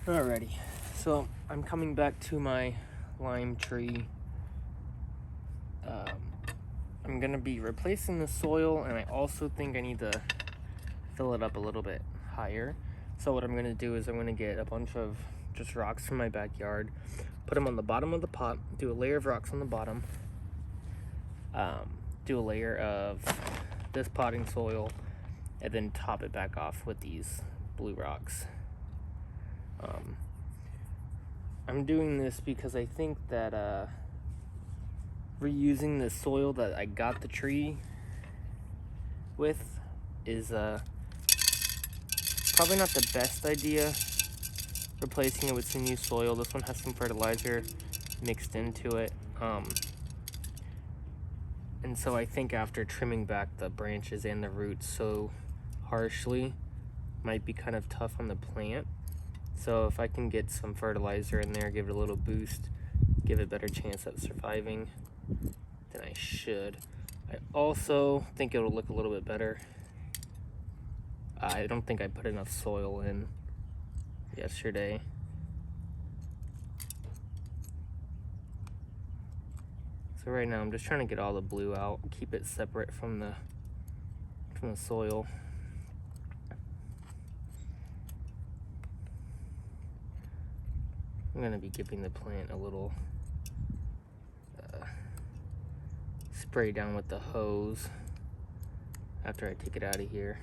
Alrighty, so I'm coming back to my lime tree. I'm gonna be replacing the soil, and I also think I need to fill it up a little bit higher. So what I'm gonna do is I'm gonna get a bunch of just rocks from my backyard, put them on the bottom of the pot, do a layer of rocks on the bottom, do a layer of this potting soil, and then top it back off with these blue rocks. I'm doing this because I think that reusing the soil that I got the tree with is probably not the best idea. Replacing it with some new soil. This one has some fertilizer mixed into it. And so I think after trimming back the branches and the roots so harshly, might be kind of tough on the plant. So if I can get some fertilizer in there, give it a little boost, give it a better chance at surviving, then I should. I also think it'll look a little bit better. I don't think I put enough soil in yesterday. So right now I'm just trying to get all the blue out, keep it separate from the soil. I'm gonna be giving the plant a little spray down with the hose after I take it out of here.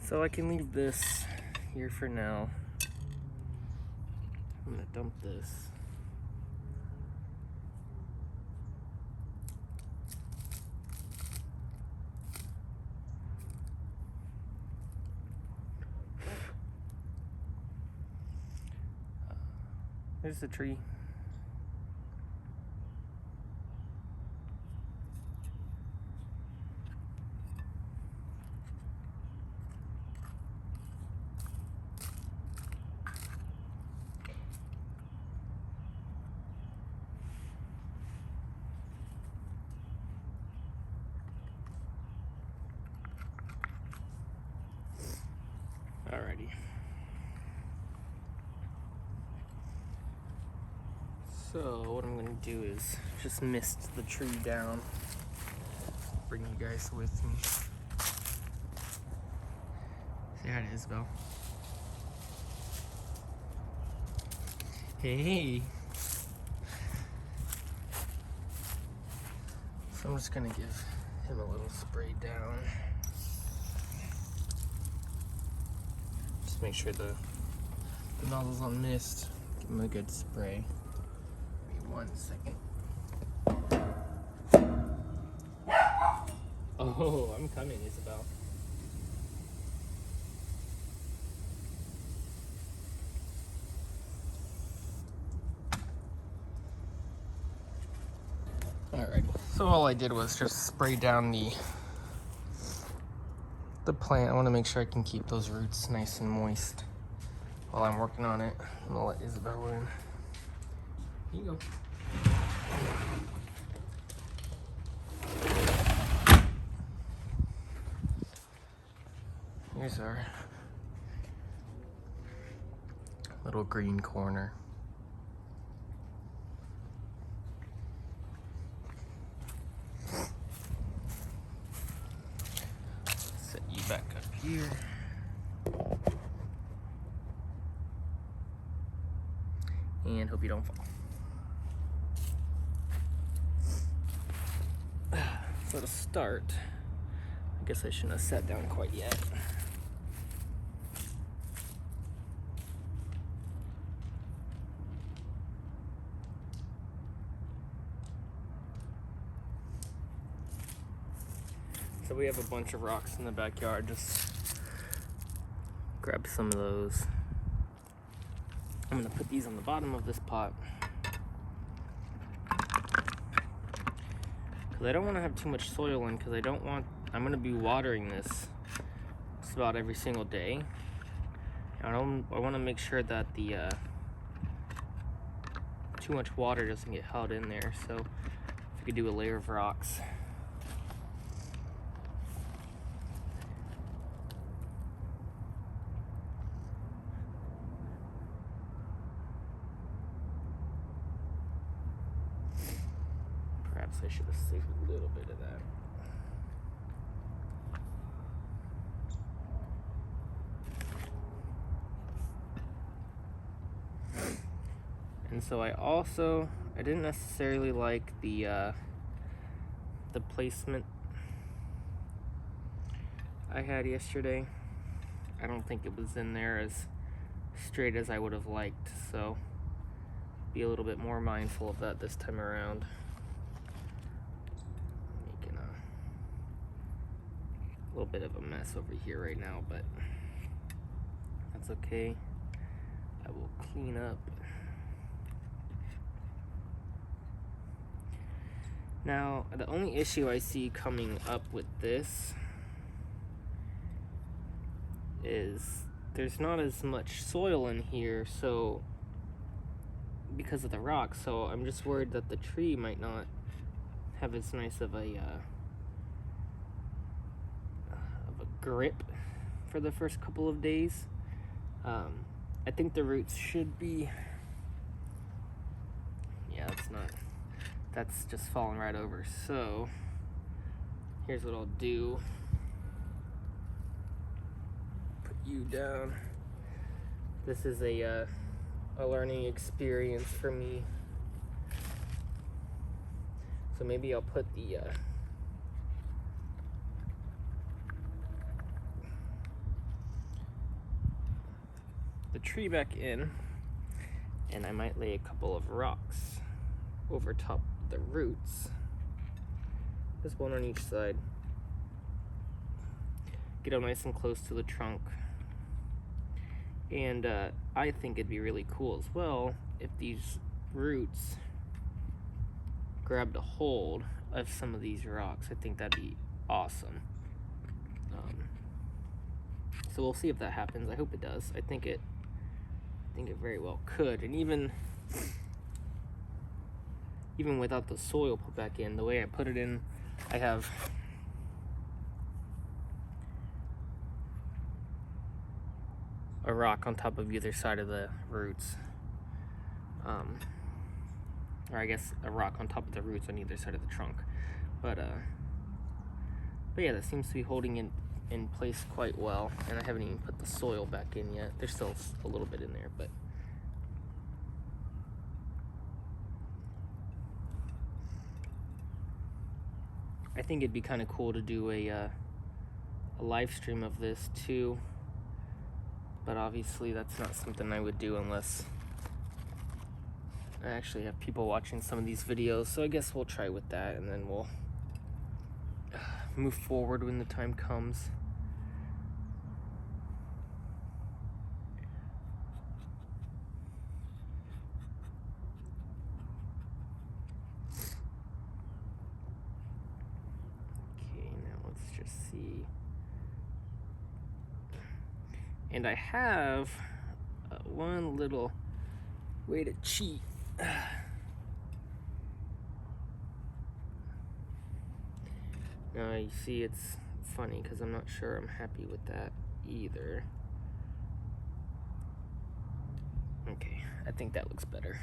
So I can leave this here for now. I'm gonna dump this. There's the tree. Alrighty. So what I'm gonna do is just mist the tree down. Bring you guys with me. Say hi to Isabel. Hey. So I'm just gonna give him a little spray down. Just make sure the nozzle's on mist. Give him a good spray. 1 second. Oh, I'm coming, Isabel. Alright, so all I did was just spray down the plant. I want to make sure I can keep those roots nice and moist while I'm working on it. I'm gonna let Isabel in. Here you go. Here's our little green corner. Set you back up here. And hope you don't fall. So to start, I guess I shouldn't have sat down quite yet. So we have a bunch of rocks in the backyard. Just grab some of those. I'm gonna put these on the bottom of this pot. I don't want to have too much soil in because I'm going to be watering this just about every single day. I want to make sure that the too much water doesn't get held in there. So if we could do a layer of rocks. Perhaps I should have saved a little bit of that. And so I didn't necessarily like the placement I had yesterday. I don't think it was in there as straight as I would have liked, so be a little bit more mindful of that this time around. Making a little bit of a mess over here right now, but that's okay. I will clean up. Now, the only issue I see coming up with this is there's not as much soil in here, so because of the rock, so I'm just worried that the tree might not have as nice of a grip for the first couple of days. I think the roots should be, yeah, that's just falling right over. So here's what I'll do. Put you down. This is a learning experience for me. So maybe I'll put the tree back in, and I might lay a couple of rocks over top the roots. Just one on each side. Get them nice and close to the trunk. And I think it'd be really cool as well if these roots grabbed a hold of some of these rocks. I think that'd be awesome. So we'll see if that happens. I hope it does. I think it very well could. And even without the soil put back in, the way I put it in, I have a rock on top of either side of the roots. Or I guess a rock on top of the roots on either side of the trunk. But yeah, that seems to be holding it in place quite well. And I haven't even put the soil back in yet. There's still a little bit in there, but I think it'd be kind of cool to do a live stream of this too. But obviously that's not something I would do unless I actually have people watching some of these videos. So I guess we'll try with that, and then we'll move forward when the time comes. Okay, now let's just see. And I have one little way to cheat. Now you see, it's funny because I'm not sure I'm happy with that either. Okay, I think that looks better.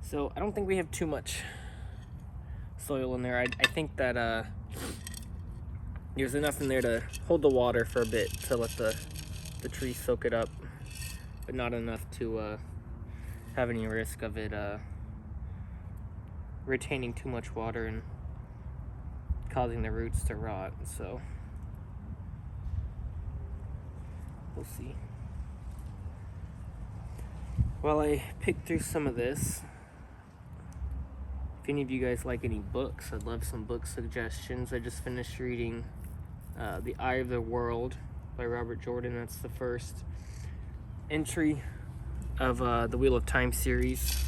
So I don't think we have too much soil in there. I think that there's enough in there to hold the water for a bit to let the tree soak it up, but not enough to have any risk of it retaining too much water and causing the roots to rot. So we'll see. While I pick through some of this, if any of you guys like any books, I'd love some book suggestions. I just finished reading The Eye of the World by Robert Jordan. That's the first entry of the Wheel of Time series.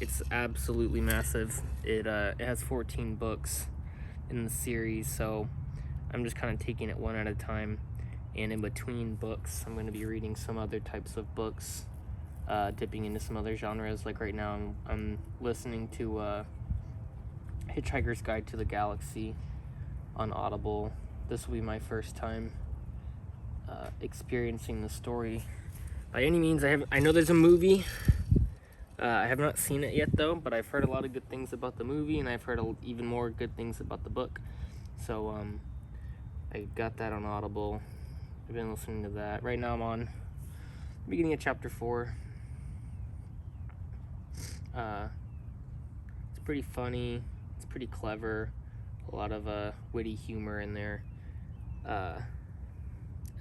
It's absolutely massive. It has 14 books in the series, so I'm just kind of taking it one at a time. And in between books, I'm going to be reading some other types of books, dipping into some other genres. Like right now, I'm listening to Hitchhiker's Guide to the Galaxy on Audible. This will be my first time experiencing the story. By any means, I know there's a movie. I have not seen it yet though, but I've heard a lot of good things about the movie, and I've heard even more good things about the book. So I got that on Audible. I've been listening to that. Right now I'm on the beginning of chapter 4. It's pretty funny. It's pretty clever. A lot of witty humor in there. And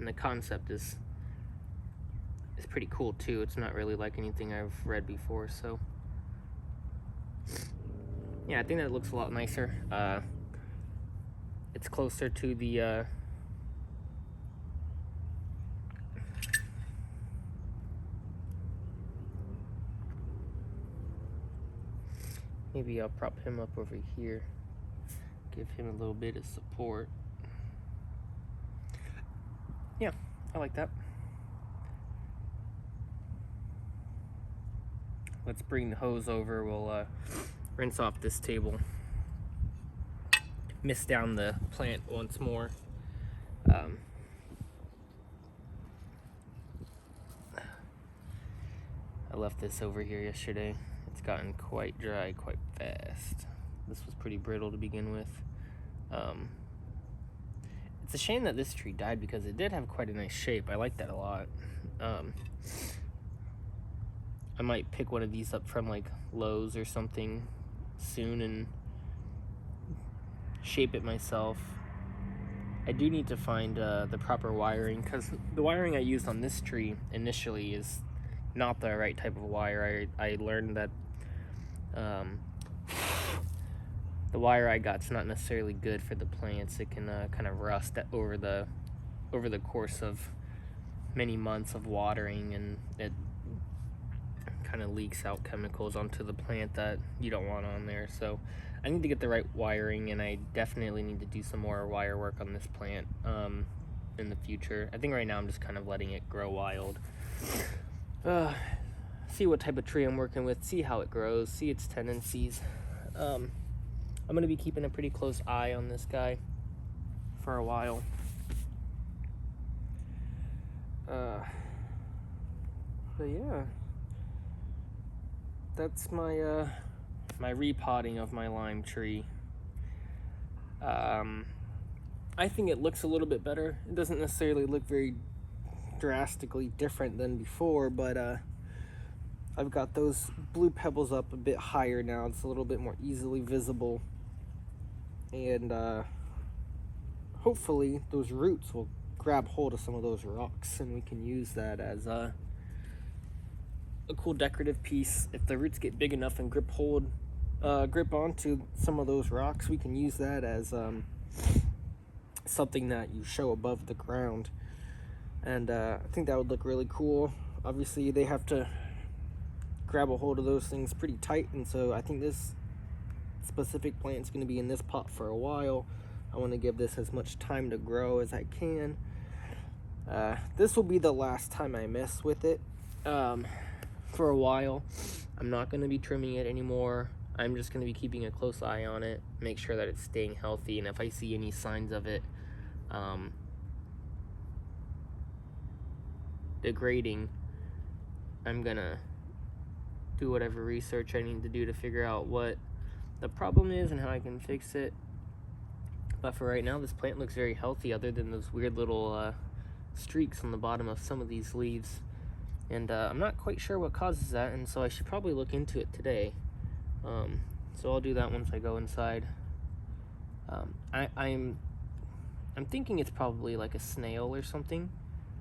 the concept is pretty cool too. It's not really like anything I've read before, so yeah, I think that looks a lot nicer. It's closer to the maybe I'll prop him up over here, give him a little bit of support. Yeah, I like that. Let's bring the hose over. We'll rinse off this table. Mist down the plant once more. I left this over here yesterday. It's gotten quite dry quite fast. This was pretty brittle to begin with. It's a shame that this tree died because it did have quite a nice shape. I like that a lot. I might pick one of these up from like Lowe's or something soon and shape it myself. I do need to find the proper wiring, because the wiring I used on this tree initially is not the right type of wire. I learned that the wire I got's not necessarily good for the plants. It can kind of rust over the course of many months of watering, and it kind of leaks out chemicals onto the plant that you don't want on there. So I need to get the right wiring, and I definitely need to do some more wire work on this plant in the future. I think right now I'm just kind of letting it grow wild. See what type of tree I'm working with, see how it grows, see its tendencies. I'm going to be keeping a pretty close eye on this guy for a while. But yeah, that's my my repotting of my lime tree. I think it looks a little bit better. It doesn't necessarily look very drastically different than before, but I've got those blue pebbles up a bit higher now. It's a little bit more easily visible, and hopefully those roots will grab hold of some of those rocks, and we can use that as a cool decorative piece. If the roots get big enough and grip onto some of those rocks, we can use that as something that you show above the ground, and I think that would look really cool. Obviously they have to grab a hold of those things pretty tight, and so I think this specific plant is going to be in this pot for a while. I want to give this as much time to grow as I can. This will be the last time I mess with it for a while. I'm not going to be trimming it anymore. I'm just going to be keeping a close eye on it, make sure that it's staying healthy, and if I see any signs of it degrading, I'm gonna do whatever research I need to do to figure out what the problem is and how I can fix it. But for right now, this plant looks very healthy, other than those weird little streaks on the bottom of some of these leaves, and I'm not quite sure what causes that, and so I should probably look into it today. So I'll do that once I go inside. I'm thinking it's probably like a snail or something,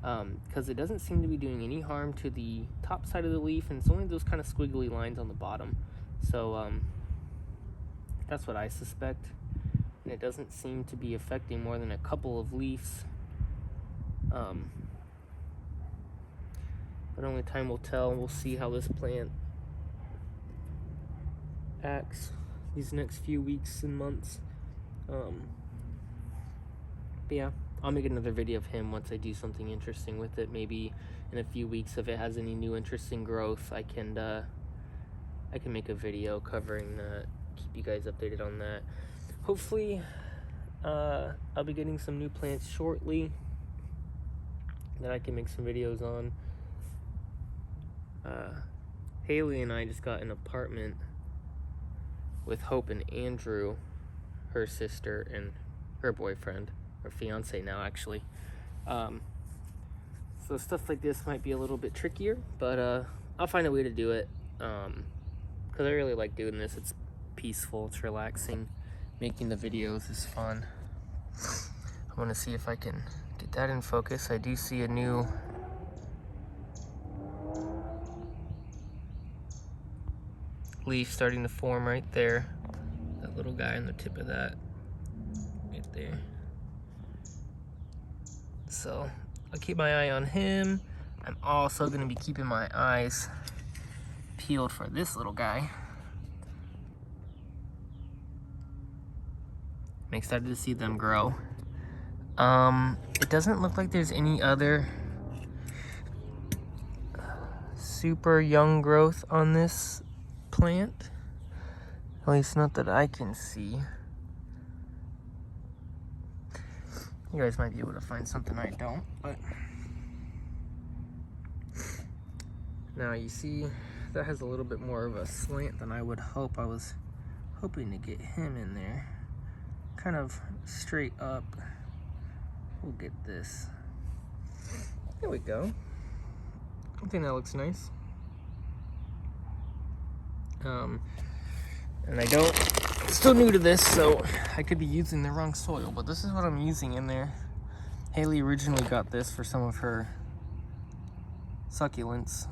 because it doesn't seem to be doing any harm to the top side of the leaf, and it's only those kind of squiggly lines on the bottom. So that's what I suspect, and it doesn't seem to be affecting more than a couple of leaves. But only time will tell. We'll see how this plant acts these next few weeks and months. But yeah, I'll make another video of him once I do something interesting with it. Maybe in a few weeks, if it has any new interesting growth, I can make a video covering that, keep you guys updated on that. Hopefully, I'll be getting some new plants shortly that I can make some videos on. Haley and I just got an apartment with Hope and Andrew, her sister, and her boyfriend, or fiance now, actually. So stuff like this might be a little bit trickier, but I'll find a way to do it, because I really like doing this. It's peaceful, it's relaxing. Making the videos is fun. I want to see if I can get that in focus. I do see a new leaf starting to form right there. That little guy on the tip of that, right there. So I'll keep my eye on him. I'm also going to be keeping my eyes peeled for this little guy. I'm excited to see them grow. It doesn't look like there's any other super young growth on this plant, at least not that I can see. You guys might be able to find something I don't, but now you see that has a little bit more of a slant than I would hope. I was hoping to get him in there kind of straight up. We'll get this. There we go. I think that looks nice. And I'm still new to this, so I could be using the wrong soil, but this is what I'm using in there. Haley originally got this for some of her succulents.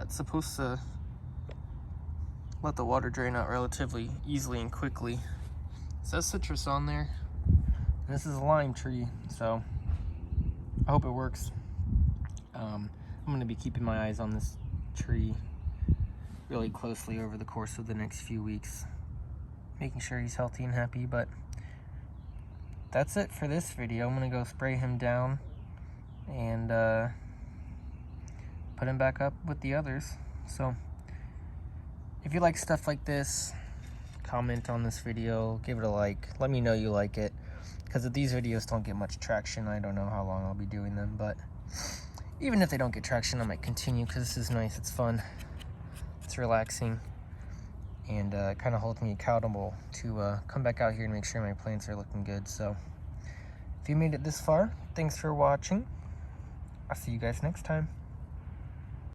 It's supposed to let the water drain out relatively easily and quickly. It says citrus on there. And this is a lime tree, so I hope it works. I'm going to be keeping my eyes on this tree really closely over the course of the next few weeks, making sure he's healthy and happy. But that's it for this video. I'm going to go spray him down and put him back up with the others. So if you like stuff like this, comment on this video, give it a like, let me know you like it, because if these videos don't get much traction, I don't know how long I'll be doing them. But even if they don't get traction, I might continue, because this is nice, it's fun, it's relaxing, and it kind of holds me accountable to come back out here and make sure my plants are looking good. So if you made it this far, thanks for watching. I'll see you guys next time.